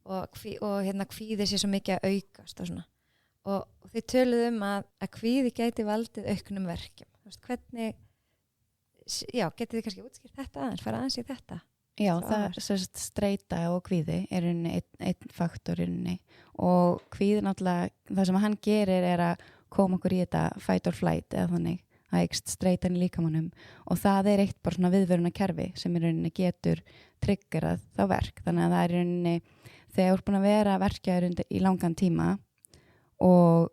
og kvíði sé svo mikið að aukast og svona. Og þið töluðum að kvíði gæti valdið auknum verkjum. Þú veist, hvernig, getið þið kannski útskýrt þetta aðeins, fara aðeins í þetta? Já, það er streita og kvíði er einn faktor og kvíði náttúrulega, það sem hann gerir er að koma okkur í þetta fight or flight eða þannig. Það eykst streitan í líkamannum og það er eitt bara svona viðvörunarkerfi sem í rauninni getur triggerað þá verk. Þannig að það er í rauninni þegar þú ert búin að vera verkjaður í langan tíma og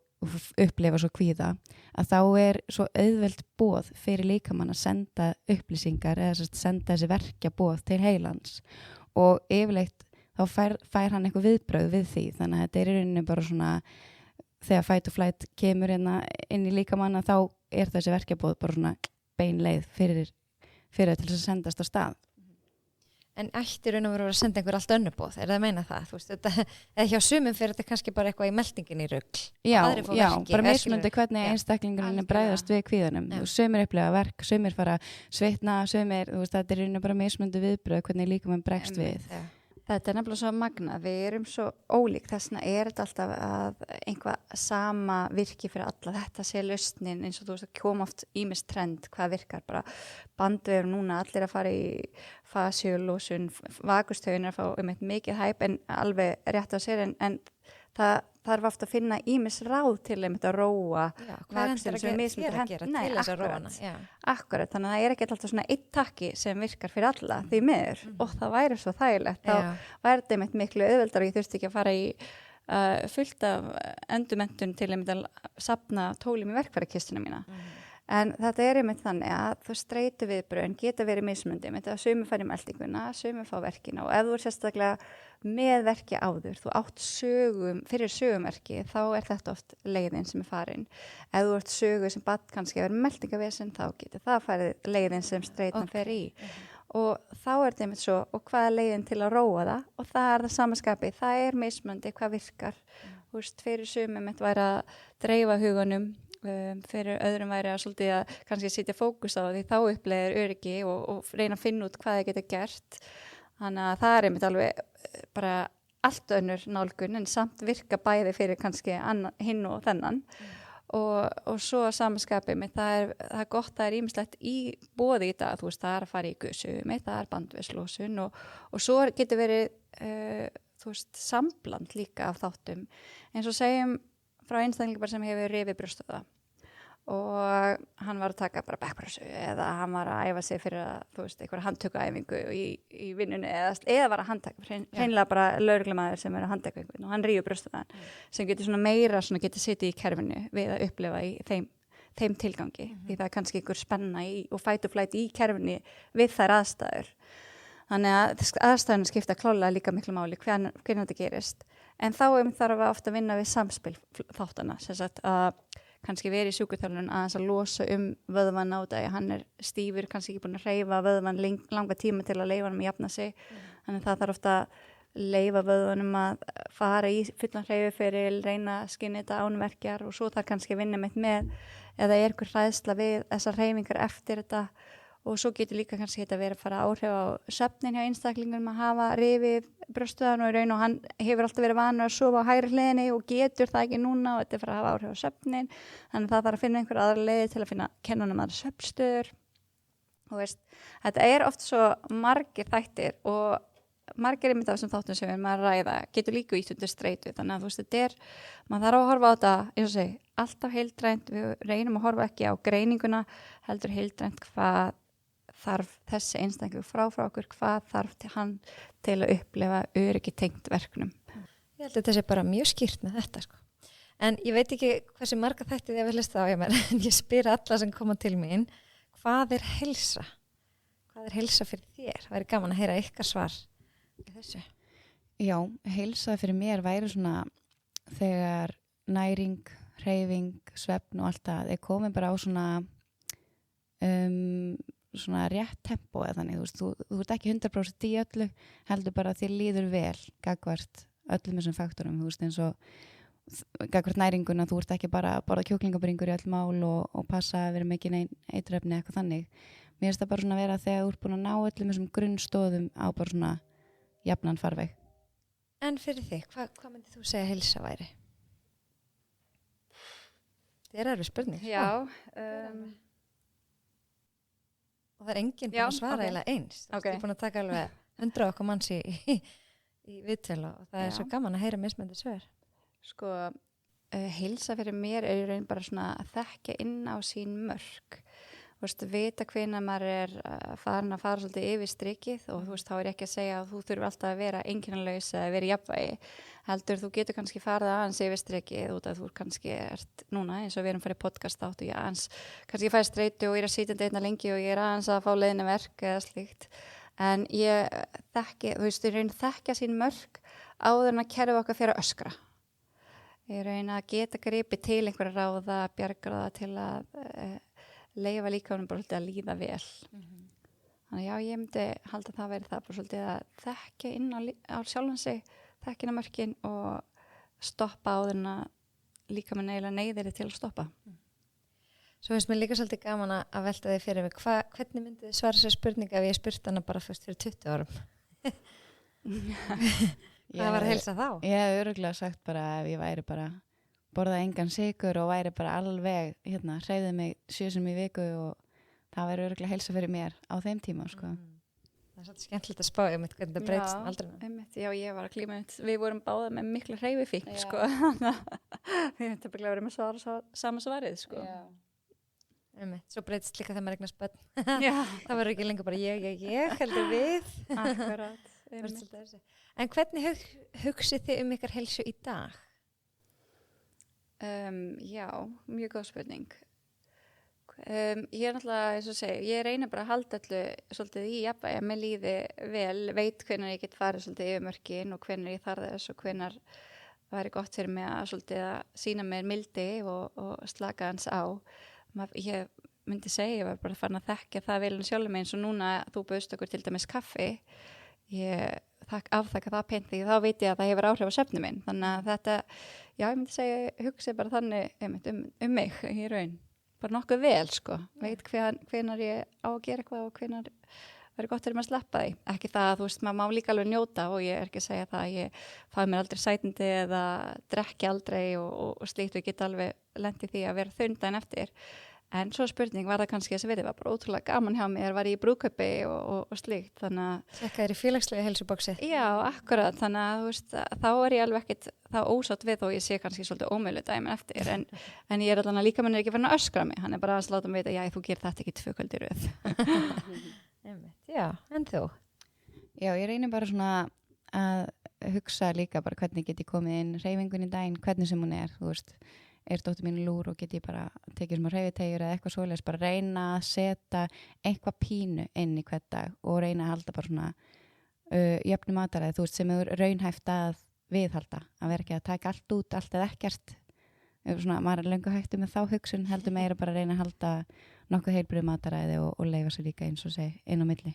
upplifa svo kvíða að þá er svo auðvelt boð fyrir líkamann að senda upplýsingar eða senda þessi verkjaboð til heilans og yfirleitt þá fær hann eitthvað viðbrögð við því. Þannig að þetta er í rauninni bara svona þegar fight or flight kemur inn í líkamann þá er þessi verkjaboð bara svona bein leið fyrir til þess að sendast á stað. En ætti raun og veru að senda einhver allt önnur boð, er það að meina það? Þú veist, eða hjá sumum fyrir þetta kannski bara eitthvað í meltingin í rugl. Já, bara mismunandi hvernig einstaklingurinn bregðast við kvíðanum. Sumir upplega verk, sumir fara svitna, sumir, þú veist, þetta er raun og bara mismunandi viðbröð hvernig líkamann bregst við. Þetta er nefnilega svo magna, við erum svo ólík, þessna er þetta alltaf að einhvað sama virki fyrir alla, þetta sé lausnin eins og þú veist að koma oft ýmis trend, hvað virkar bara bandvefur núna, allir að fara í fasjulósun, vakustögin er að fá mikið hæp en alveg rétt á sér en það þarf oft að finna ýmis ráð til að róa vakustögin sem er mismunandi að gera til þess að róa hana. Akkurat, þannig að það er ekki alltaf svona eitt takki sem virkar fyrir alla því miður og það væri svo þægilegt, þá væri þetta miklu auðveldar og ég þurfti ekki að fara í fullt af endurmenntun til að safna tólum í verkfærakistuna mína. En þetta er einmitt þannig að þú streitu viðbröðin geta verið mismunandi, þetta að sumir fara í meldinguna, sumir fá verkina og ef þú er sérstaklega með verki áður, þú átt fyrir sögumerki, þá er þetta oft leiðin sem er farin. Ef þú ert sögu sem bad kannski að vera meldingavesen, þá getur það farið leiðin sem streitan fer í. Og þá er þetta einmitt svo, og hvað er leiðin til að róa það? Og það er það samaskapi, það er mismunandi hvað virkar fyrir sumum mitt væri að dreifa huganum, fyrir öðrum væri að svolítið að kannski setja fókus á því þá upplegir öryggi og reyna að finna út hvað þið geta gert. Þannig að það einmitt alveg bara allt önnur nálgun en samt virka bæði fyrir kannski hinn og þennan. Og svo að samanskapið mitt, það er gott, það er ýmislegt í boði í dag, það er að fara í guðsumi, það er bandvislósun og svo getur verið sambland líka af þáttum, eins og segjum frá einstaklingi bara sem hefur rifið brjóstöða og hann var að taka bara backpressu eða hann var að æfa sig fyrir að einhverja handtökuæfingu í vinnunni eða var að handtaka, hreinlega bara lögreglumæður sem er að handtaka einhvern og hann rífur brjóstöðan sem getur svona meira getur setið í kerfinu við að upplifa í þeim tilgangi því það er kannski einhver spenna og fight or flight í kerfinu við þær aðstæður. Þannig að aðstæðurinn skipta klálega líka miklu máli hvernig þetta gerist. En þá þarf að ofta vinna við samspil þáttana, sem sagt að kannski verið í sjúkuþjálfun aðeins að losa vöðvan á dagi. Hann er stífur, kannski ekki búin að hreyfa vöðvan langa tíma til að leyfa hann að jafna sig. Þannig það þarf ofta að leyfa vöðvanum að fara í fullan hreyfiferil, reyna að skynja þetta ánverkjar og svo þarf kannski að vinna með eða er einhver hræðsla við þessar hreyfingar eftir þetta. Og svo getur líka kannski þetta verið að fara áhrif á svefnin hjá einstaklingum að hafa rifið brjóstöðan og í raun og hann hefur alltaf verið vanur að sofa á hægri hliðinni og getur það ekki núna og þetta er fara að hafa áhrif á svefnin. Þannig það þarf að finna einhver aðra leiði til að kenna honum aðra svefnstöður. Þetta er oft svo margir þættir og margir einmitt af þessum þáttum sem við erum að ræða getur líka ítt undir streitu. Þannig að þetta er, maður þarf að horfa á þetta, eins og segi, alltaf heildrænt. Við reynum að horfa ekki á greininguna, heldur heildrænt hvað þarf þessi einstaklingur frá okkur, hvað þarf hann til að upplifa öryggi tengt verknum. Ég held að þetta sé bara mjög skýrt með þetta En ég veit ekki hversu marga þætti þið að við hlusta á en ég spyr alla sem koma til mín, hvað er heilsa? Hvað er heilsa fyrir þér? Það væri gaman að heyra ykkar svar í þessu. Já, heilsa fyrir mér væri svona þegar næring, hreyfing, svefn og allt það er komið bara á svona rétt tempo eða þannig, þú ert ekki 100% í öllu, heldur bara að þér líður vel gagvart öllum þessum faktorum, eins og gagvart næringuna, þú ert ekki bara að borða kjúklingabringur í öll mál og passa að vera mikið eiturefni eitthvað þannig. Mér finnst það bara svona að vera þegar þú ert búin að ná öllum þessum grunnstóðum á bara svona jafnan farveg. En fyrir þig, hvað myndið þú segja heilsa væri? Það er erfið spurning. Já, og það er enginn búin að svara eiginlega eins. Ég er búin að taka alveg 100 okkar manns í viðtölu og það er svo gaman að heyra mismöndi svör. Heilsa fyrir mér er í raun bara svona að þekkja inn á sín mörk. Vita hvenær maður er farin að fara svolítið yfir strikið og þá er ekki að segja að þú þurfur alltaf að vera einkennalaus eða vera í jafnvægi. Heldur þú getur kannski farið aðeins yfir strikið út að þú kannski ert núna eins og við erum farið podcast átt og ég aðeins kannski fæði streitu og ég er að sitja einna lengi og ég er aðeins að fá leiðinni verk eða slíkt. En ég þekki, í raun þekkja sín mörk áður en að kerfa okkar fyrir að öskra. Ég raun að geta gripið til einhverja ráða, bjargráða til að leyfa líka honum bara svolítið að líða vel. Þannig já, ég myndi halda það að vera það bara svolítið að þekkja inn á sjálfan sig, þekkja inn á mörkin og stoppa áður en að líka með neila neyðir til að stoppa. Svo finnst mér líka svolítið gaman að velta þig fyrir mig. Hvernig myndið þið svara sér spurninga ef ég spurt hana bara fyrst fyrir 20 árum? Hvað var að heilsa þá? Ég hef örugglega sagt bara ef ég væri bara borða engan sykur og væri bara alveg hreyfði mig 7 sinnum í viku og það væri örugglega heilsa fyrir mér á þeim tíma Það er svolítið skemmtilegt að spá hvernig það breytist aldrei. Já, ég var að klíma við vorum báða með mikla hreyfifík við myndum bara að vera með sama svarið Svo breytist líka þegar maður eignast börn það verður ekki lengur bara ég heldur við Akkurat En hvernig hugsið þið ykkar heilsu í dag? Já, mjög góð spurning. Ég er náttúrulega, eins og segi, ég reynir bara að halda allu svolítið í jafnvægi að mér líði vel, veit hvenær ég get farið svolítið yfir mörkin og hvenær ég þarf þess og hvenær væri gott fyrir mig að svolítið að sýna mér mildi og slaka hans á. Ég myndi segja, ég var bara farin að þekkja það vel sjálfur mig eins og núna þú bauðst okkur til dæmis kaffi. afþakka það pent því þá veit ég að það hefur áhrif á svefninn minn. Þannig að þetta, já, ég myndi segja, hugsa bara þannig mig í raun. Bara nokkuð vel, sko. Veit hvenar ég á að gera eitthvað og hvenar verður gott fyrir maður að sleppa því. Ekki það að, þú veist, maður má líka alveg njóta og ég ekki að segja það að ég fái mér aldrei sætindi eða drekki aldrei og slíkt og ég get alveg lent í því að vera þunn daginn eftir. En svo spurning var það kannski þess að verið var bara ótrúlega gaman hjá mér, var ég í brúðkaupi og slíkt, þannig að... Tjekka þér í félagslega heilsuboxið. Já, akkurat, þannig að þú veist, þá ég alveg ekkert þá ósátt við og ég sé kannski svolítið ómölu dæmin eftir, en ég allan að líka mann ekki farin að öskra mig, hann bara að láta mig vita, já, þú gerir þetta ekki 2 kvöld í röð. Já, en þú? Já, ég reynir bara svona að hugsa líka bara hvernig get ég komið inn hreyfingun í daginn, hvernig sem hún þú veist, dóttir mín lúr og get ég bara tekið smá hreyfitegjur eða eitthvað svoleiðis, bara reyna að setja eitthvað pínu inn í hvern dag og reyna að halda bara svona jöfnu mataræði, þú veist, sem raunhæft að viðhalda, að vera ekki að taka allt út, allt eða ekkert svona, maður löngu hægtu með þá hugsun, heldur meira bara að reyna að halda nokkuð heilbrigð mataræði og leyfa sér líka eins og segi inn á milli.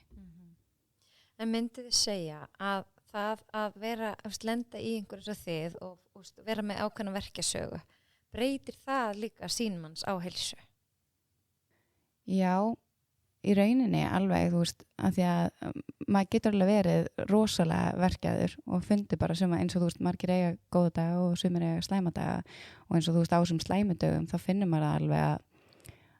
En myndið þið segja að það að vera, lenda í einhverju svo þið og vera með ákveðna verkjasögu, breytir það líka sínmanns á heilsu? Já, í rauninni alveg, þú veist, af því að maður getur alveg verið rosalega verkjaður og fundi bara sem að eins og þú veist, margir eiga góða daga og sumir eiga slæma daga og eins og þú veist, á þessum slæmudögum þá finnur maður alveg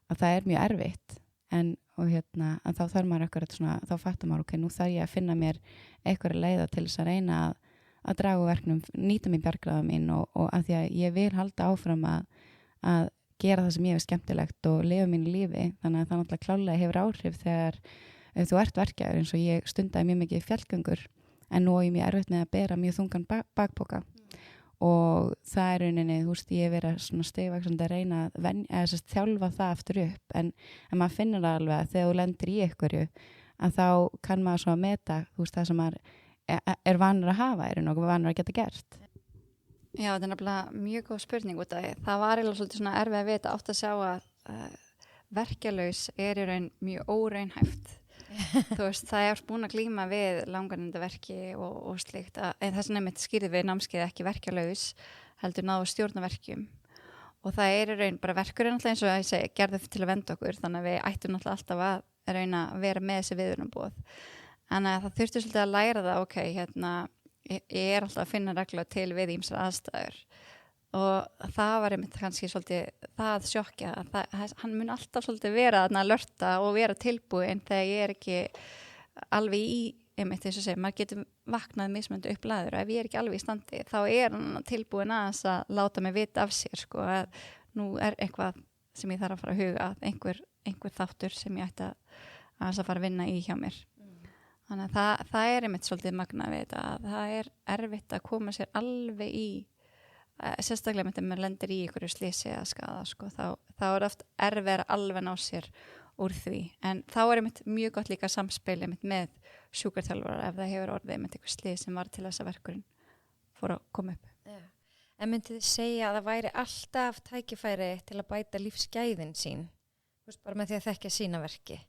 að það er mjög erfitt en þá þarf maður eitthvað svona, þá fattar maður, ok, nú þarf ég að finna mér eitthvað leiða til þess að reyna að draga úr verknum, nýta mér bjargráða mín og að því að ég vil halda áfram að gera það sem ég hef skemmtilegt og lifa mínu lífi, þannig að það náttúrulega klálega hefur áhrif þegar þú ert verkjaður eins og ég stundaði mjög mikið fjallgöngur en nú er ég mjög erfitt með að bera mjög þungan bakpoka og það er rauninni, þú veist, ég hef verið svona stigvaxandi að reyna að þjálfa það aftur upp en maður finnur það alveg að þegar þú lendir í einhverju að þá kann maður svo að meta, þú veist, það sem maður er vanur að hafa, nokkuð vanur að geta gert. Já, þetta er nefnilega mjög góð spurning út af því. Það var eiginlega svolítið svona erfið að vita átt að sjá að verkjalaus í raun mjög óraunhæft. Þú veist, það er búin að glíma við langanindaverki og slíkt en þess að nefnitt skýrði við námskeið ekki verkjalaus, heldur náðu stjórnaverkjum. Og það í raun bara verkurinn alltaf eins og ég segi, gerði til að venda okkur, þannig að við ættum alltaf að reyna að vera með þessi viðurumboð. En það þurfti svolítið að læra það, ok, ég er alltaf að finna regla til við ýmsar aðstæður og það var einmitt kannski svolítið það sjokkja að hann mun alltaf svolítið vera að lörta og vera tilbúin þegar ég er ekki alveg í einmitt eins og segja, maður getur vaknað mismunandi upp laður og ef ég er ekki alveg í standi þá er hann tilbúin að láta mig vita af sér sko að nú er eitthvað sem ég þarf að fara að huga að einhver þáttur sem ég ætti að fara að vinna í hjá mér. Þannig að það er einmitt svolítið magna við þetta að það er erfitt að koma sér alveg í sérstaklega með þegar maður lendir í einhverju slysi eða skaða sko, þá er oft erfið að alveg ná sér úr því en þá er einmitt mjög gott líka samspil einmitt með sjúkraþjálfarar ef það hefur orðið einmitt einhver slys sem var til þess að verkurinn fór að koma upp. Já. En myndið þið segja að það væri alltaf tækifæri til að bæta lífsgæðin sín bara með því að þekkja sína verki?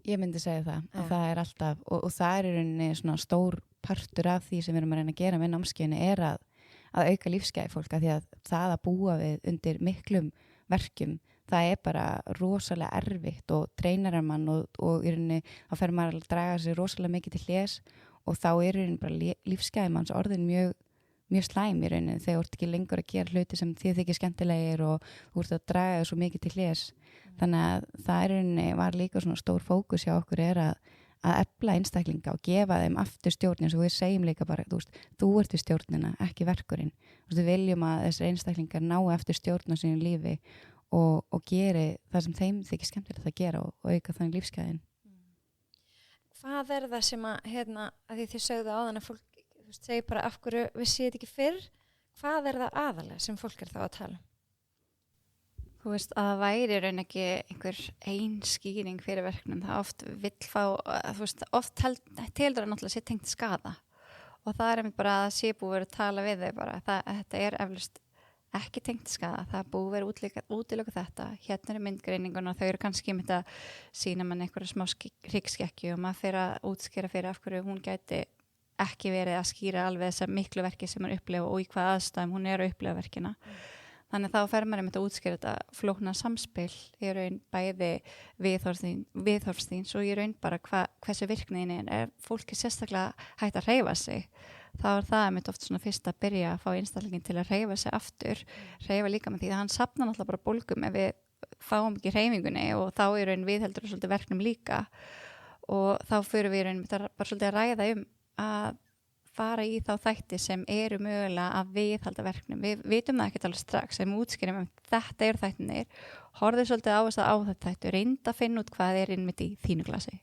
Ég myndi segja það, að það er alltaf og það er í rauninni svona stór partur af því sem við erum að reyna að gera með námskeiðinu er að auka lífsgæði fólk að því að það að búa við undir miklum verkjum, það er bara rosalega erfitt og treynarar mann og í rauninni þá fer maður að draga sér rosalega mikið til hlés og þá er í rauninni bara lífsgæði manns orðin mjög slæm í rauninni þegar þú ert ekki lengur að gera hluti sem þið þykir skemmtilegir og þú ert að draga þér svo mikið til hlés. Þannig að það er rauninni var líka svona stór fókus hjá okkur er að efla einstaklinga og gefa þeim aftur stjórn eins og við segjum líka bara, þú ert við stjórnina, ekki verkurinn. Við viljum að þessir einstaklingar ná eftir stjórn á sínu lífi og geri það sem þeim þykir skemmtilegt að gera og auka þannig lífsgæðin. Hvað er það sem að því þið sögðu áðan að fólk segir bara af hverju við séum þetta ekki fyrr, hvað er það aðalega sem fólk er þá að tala? Þú veist að það væri raun ekki einhver ein skýring fyrir verknum, það oft vill fá, þú veist, oft teldur að náttúrulega sé tengt skada og það er einmitt bara að sé búið að tala við þau bara, þetta er eflust ekki tengt skaða, það er búið að vera útiloka þetta, hérna er myndgreiningun og þau eru kannski með að sína mann einhverja smá hryggskekkju og maður fyrir að útskýra fyrir af hverju hún gæti ekki verið að skýra alveg þessar miklu verki sem hann upplefa og í hvað aðstæðum hún er að upplefa verkina. Þannig að þá fer maður með að útskýra þetta flókna samspil í raun bæði viðhorfsþíns og í raun bara hversu virkniðin er fólki sérstaklega hægt að hreyfa sig. Þá er það mitt oft svona fyrst að byrja að fá einstaklingin til að hreyfa sig aftur, hreyfa líka með því að hann safnar náttúrulega bara bólgum ef við fáum ekki hreyfingunni og þá er raun viðheldur svolítið verknum líka og þá fyrir við raun bara svolítið að ræða að fara í þá þætti sem eru mögulega að viðhalda verknum. Við vitum það ekkert alveg strax sem útskýrum þetta eru þættinir, horfðu svolítið á þess að þættu, reynda að finna út hvað er innmitt í þínu glasi.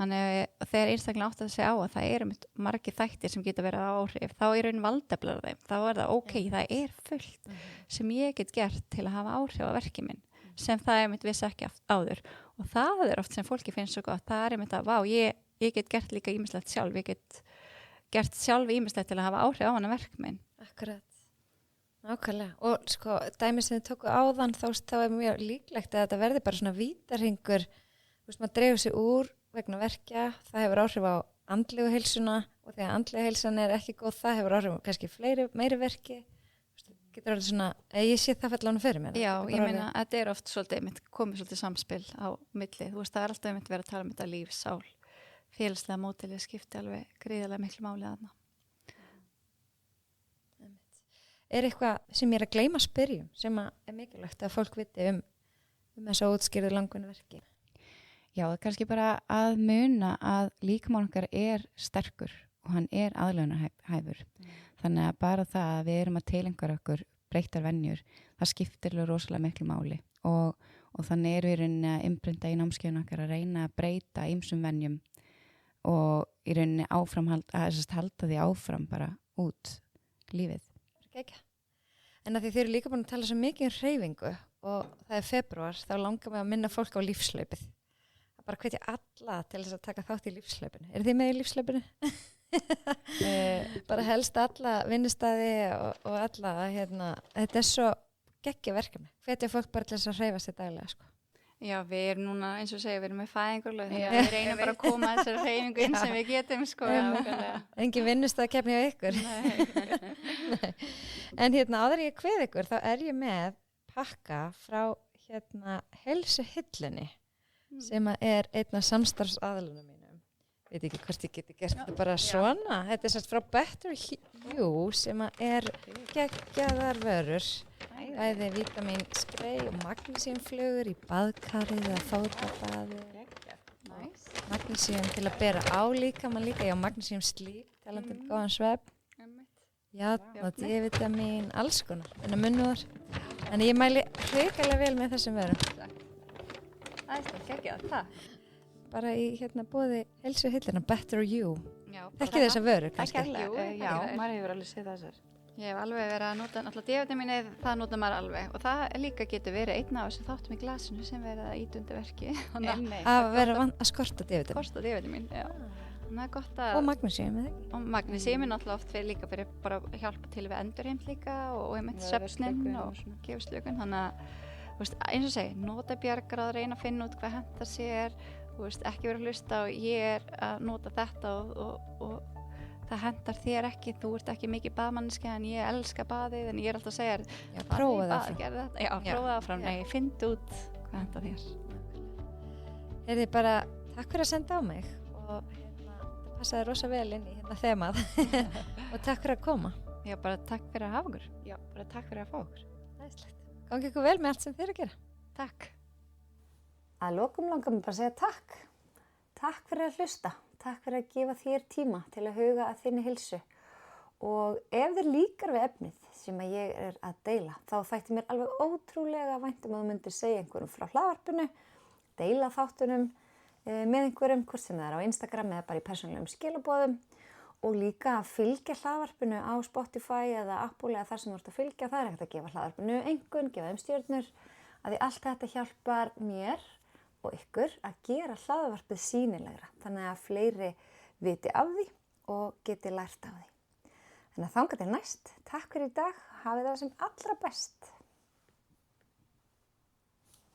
Þannig þegar einstaklega átt að segja á að það eru margir þættir sem geta verið áhrif, þá er raun valdeflar þeim, þá er það ok, það er fullt sem ég get gert til að hafa áhrif á verkið minn, sem það er mitt vissi ekki áður og það er oft sem fólki finnst svo gott, það er mitt að ég get gert líka ýmislegt sjálf, ég get gert sjálf ýmislegt til að hafa áhrif á hana verk minn. Akkurat, nákvæmlega og sko, dæmi sem þið tóku áðan þá er mjög líklegt að þetta verði bara svona vítarhingur, maður dreifur sig úr vegna verkja, það hefur áhrif á andlegu heilsuna og þegar andlega heilsan er ekki góð, það hefur áhrif á kannski meiri verki. Getur orðið svona, ég sé það fell ánum fyrir mér. Já, ég meina, þetta er oft svolítið, komið svolítið samspil á milli, það er alltaf verið að tala um þetta líf, sál, félagslega mótilið skipti alveg gríðarlega miklu máli þarna. Er eitthvað sem ég er að gleyma að spyrjum, sem er mikilvægt að fólk viti þessa útskýrðu langvinnu verki? Já, kannski bara að muna að líkamál okkar er sterkur og hann er aðlögunarhæfur. Þannig að bara það að við erum að tilengja okkur breyttar venjur, það skiptir rosalega miklu máli og þannig er við rauninni að innbrynda í námskeiðun okkar að reyna að breyta ýmsum venjum og í rauninni halda því áfram bara út lífið. En að því þið eru líka búin að tala svo mikið hreyfingu og það er febrúar, þá langar mig að minna fólk á lífslaupið. Bara hvetja alla til þess að taka þátt í lífslaupinu. Er þið með í lífslaupinu? Bara helst alla vinnustæði og alla, þetta er svo geggja verkefni. Hvetja fólk bara til þess að hreyfa sér daglega, sko. Já, við erum núna, eins og segja, við erum með fæðingarlög, þannig að við reynum bara að koma þessari hreyfingu inn sem við getum, sko. Engin vinnustæðakefni á ykkur. Nei. En áður ég kveð ykkur, þá er ég með pakka frá heilsuhillunni. Sem er einn af samstarfsaðalunum mínum. Veit ekki hvort ég geti gert þetta bara svona. Þetta er frá Better You sem er geggjaðar vörur. Bæði vítamín spray og magnísíumflögur í baðkarið eða fótabaði. Magnísíum til að bera á líkamann líka. Já, magnísíum slíp, talandi góðan svefn. Já, og D-vitamin, alls konar. Munnúðar. En ég mæli hrikalega vel með þessum vörum. Það er geggjað, það. Bara í boði heilsuhilluna Better You. Já, ekki þessa vöru, kannski. Já, maður hefur alveg séð þessar. Ég hef alveg verið að nota, náttúrulega D-vitaminið, það nota maður alveg. Og það líka getur verið einn af þessu þáttum í glasinu sem verið að íta undir verki. Að vera að skorta D-vitamin. Skorta D-vitamin, já. Það er gott að... Og magnísíum, eða ekki? Og magnísíum er náttúrulega oft líka fyrir bara að hjálpa til við endurheimt líka og einmitt svefninn og gefuslökun. Þannig að eins og segi, nota bjargráð, reyna að finna út hvað hentar sér, ekki vera að hlusta og ég er að nota þetta og það hentar þér ekki, þú ert ekki mikið baðmanniski en ég elska baðið en ég er alltaf að segja já, prófa það áfram. Já, prófa það áfram, nei, finn út hvað hentar þér. Heyrði bara, takk fyrir að senda á mig og það passaði rosa vel inn í þemað og takk fyrir að koma. Já, bara takk fyrir að hafa okkur. Já, bara takk fyrir að fá okkur. Æðislegt. Gangi ykkur vel með allt sem þið eru að gera. Takk. Að lokum langar mér bara að segja takk. Takk fyrir að hlusta. Takk fyrir að gefa þér tíma til að huga að þinni heilsu. Og ef þér líkar við efnið sem ég er að deila, þá þætti mér alveg ótrúlega væntum að þú myndir segja einhverjum frá hlaðvarpinu, deila þáttunum með einhverjum, hvort sem það er á Instagram eða bara í persónulegum skilaboðum. Og líka að fylgja hlaðvarpinu á Spotify eða Apple eða þar sem þú ert að fylgja. Það er hægt að gefa hlaðvarpinu einhvern, gefa þeim stjörnur. Að því allt þetta hjálpar mér og ykkur að gera hlaðvarpið sýnilegra. Þannig að fleiri viti af því og geti lært af því. Þannig að þangað til næst. Takk fyrir í dag. Hafið það sem allra best.